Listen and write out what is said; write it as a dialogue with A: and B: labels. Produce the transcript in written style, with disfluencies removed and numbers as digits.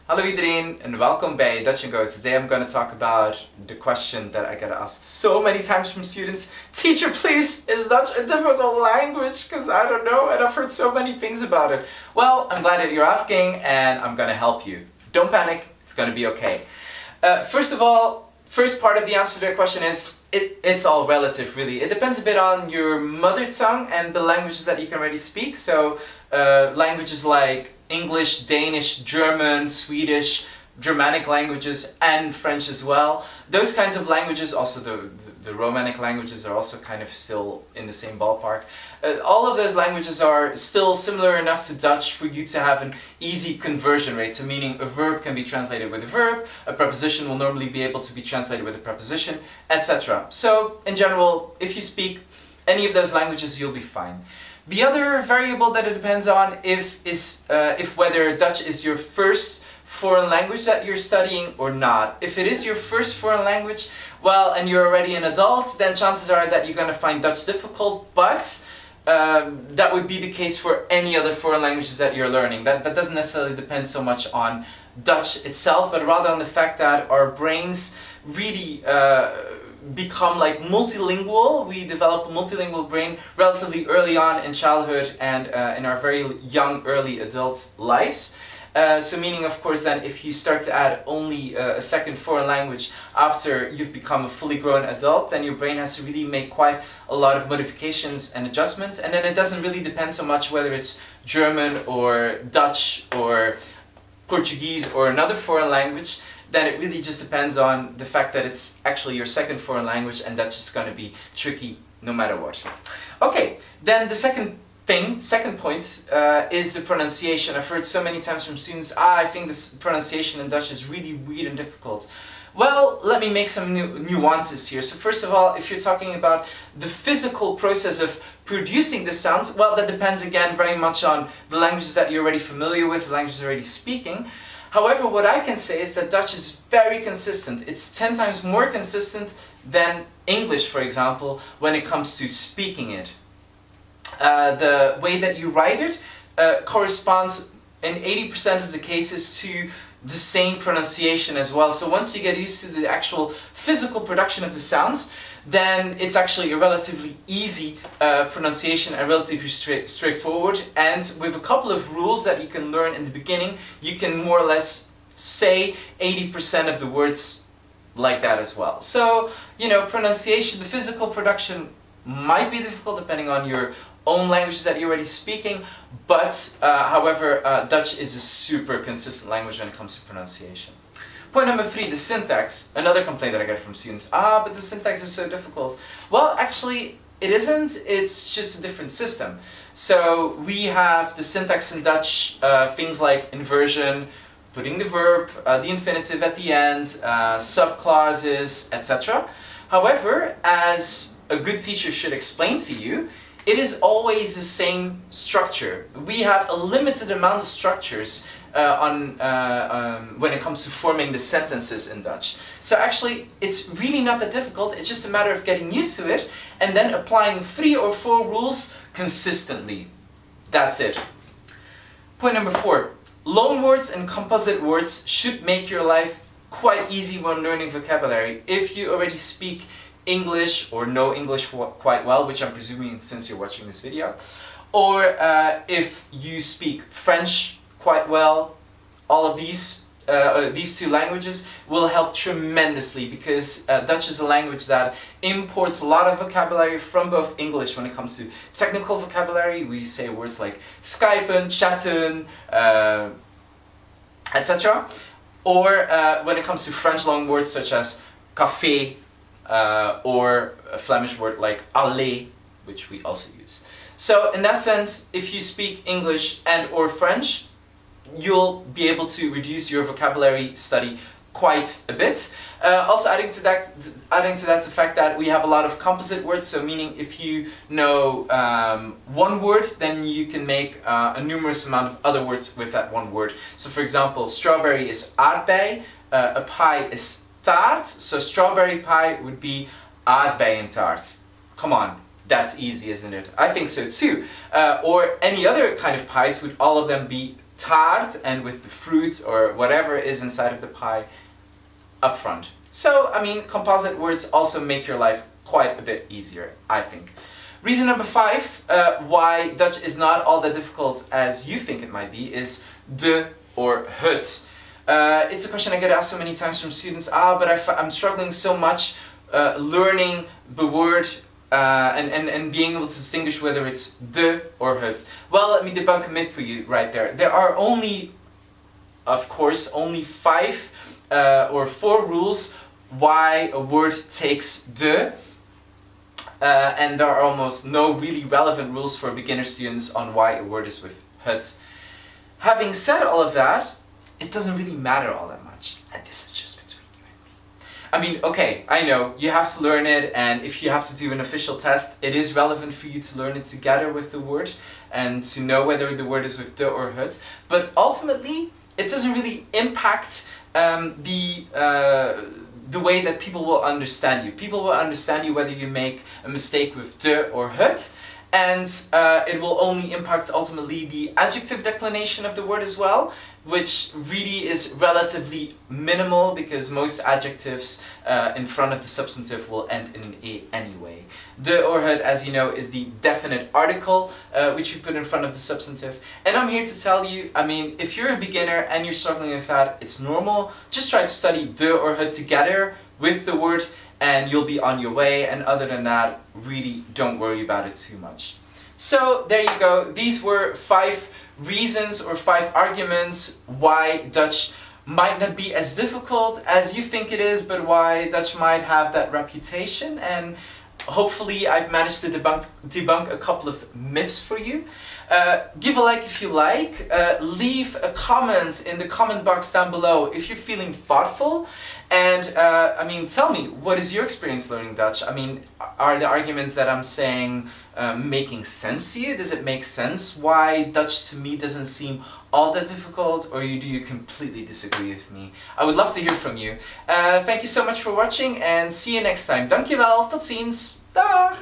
A: Hallo iedereen en welkom bij Dutch & Go. Today I'm going to talk about the question that I get asked so many times from students. Teacher, please, is Dutch a difficult language? Because I don't know and I've heard so many things about it. Well, I'm glad that you're asking and I'm going to help you. Don't panic, it's going to be okay. First of all, first part of the answer to that question is it's all relative really. It depends a bit on your mother tongue and the languages that you can already speak. So languages like English, Danish, German, Swedish, Germanic languages and French as well. Those kinds of languages, also the Romanic languages are also kind of still in the same ballpark. All of those languages are still similar enough to Dutch for you to have an easy conversion rate. So meaning a verb can be translated with a verb, a preposition will normally be able to be translated with a preposition, etc. So in general, if you speak any of those languages, you'll be fine. The other variable that it depends on if whether Dutch is your first foreign language that you're studying or not. If it is your first foreign language, well, and you're already an adult, then chances are that you're going to find Dutch difficult, but that would be the case for any other foreign languages that you're learning. That doesn't necessarily depend so much on Dutch itself, but rather on the fact that our brains really become like multilingual. We develop a multilingual brain relatively early on in childhood and in our very young early adult lives. So meaning of course then if you start to add only a second foreign language after you've become a fully grown adult, then your brain has to really make quite a lot of modifications and adjustments, and then it doesn't really depend so much whether it's German or Dutch or Portuguese or another foreign language. Then it really just depends on the fact that it's actually your second foreign language, and that's just going to be tricky no matter what. Okay, then the second point is the pronunciation. I've heard so many times from students, I think this pronunciation in Dutch is really weird and difficult. Well, let me make some nuances here. So first of all, if you're talking about the physical process of producing the sounds, well, that depends again very much on the languages that you're already familiar with, the languages you're already speaking. However, what I can say is that Dutch is very consistent. It's 10 times more consistent than English, for example, when it comes to speaking it. The way that you write it corresponds in 80% of the cases to the same pronunciation as well. So once you get used to the actual physical production of the sounds, then it's actually a relatively easy pronunciation and relatively straightforward. And with a couple of rules that you can learn in the beginning, you can more or less say 80% of the words like that as well. So, you know, pronunciation, the physical production might be difficult depending on your own languages that you're already speaking, but however, Dutch is a super consistent language when it comes to pronunciation. Point number 3, the syntax. Another complaint that I get from students. But the syntax is so difficult. Well, actually, it isn't. It's just a different system. So we have the syntax in Dutch, things like inversion, putting the verb, the infinitive at the end, subclauses, etc. However, as a good teacher should explain to you, it is always the same structure. We have a limited amount of structures when it comes to forming the sentences in Dutch. So actually, it's really not that difficult. It's just a matter of getting used to it and then applying 3 or 4 rules consistently. That's it. Point number 4. Loanwords and composite words should make your life quite easy when learning vocabulary. If you already speak English or know English quite well, which I'm presuming since you're watching this video, or if you speak French quite well, all of these 2 languages will help tremendously, because Dutch is a language that imports a lot of vocabulary from both English. When it comes to technical vocabulary, we say words like skypen, chatten, etc. Or when it comes to French long words such as café, or a Flemish word like aller, which we also use. So in that sense, if you speak English and or French, you'll be able to reduce your vocabulary study quite a bit. Also adding to that the fact that we have a lot of composite words, so meaning if you know one word, then you can make a numerous amount of other words with that one word. So for example, strawberry is aardbei, a pie is taart, so strawberry pie would be aardbeientaart. Come on, that's easy, isn't it? I think so too. Or any other kind of pies would all of them be taart and with the fruit or whatever is inside of the pie up front. So, I mean, composite words also make your life quite a bit easier, I think. Reason number 5 why Dutch is not all that difficult as you think it might be is de or het. It's a question I get asked so many times from students. But I'm struggling so much learning the word and being able to distinguish whether it's de or het. Well, let me debunk a myth for you right there. There are only, of course, only 5 or 4 rules why a word takes de. And there are almost no really relevant rules for beginner students on why a word is with het. Having said all of that, it doesn't really matter all that much. And this is just between you and me. I mean, okay, I know, you have to learn it, and if you have to do an official test, it is relevant for you to learn it together with the word, and to know whether the word is with de or het. But ultimately, it doesn't really impact the way that people will understand you. People will understand you whether you make a mistake with de or het, and it will only impact ultimately the adjective declination of the word as well, which really is relatively minimal because most adjectives in front of the substantive will end in an A anyway. De or het, as you know, is the definite article which you put in front of the substantive. And I'm here to tell you, I mean, if you're a beginner and you're struggling with that, it's normal. Just try to study de or het together with the word and you'll be on your way. And other than that, really don't worry about it too much. So there you go. These were 5 reasons or 5 arguments why Dutch might not be as difficult as you think it is, but why Dutch might have that reputation. And hopefully I've managed to debunk a couple of myths for you. Give a like if you like. Leave a comment in the comment box down below if you're feeling thoughtful. And I mean, tell me, what is your experience learning Dutch? I mean, are the arguments that I'm saying making sense to you? Does it make sense why Dutch to me doesn't seem all that difficult, or do you completely disagree with me? I would love to hear from you. Thank you so much for watching and see you next time. Dankjewel, tot ziens, dag!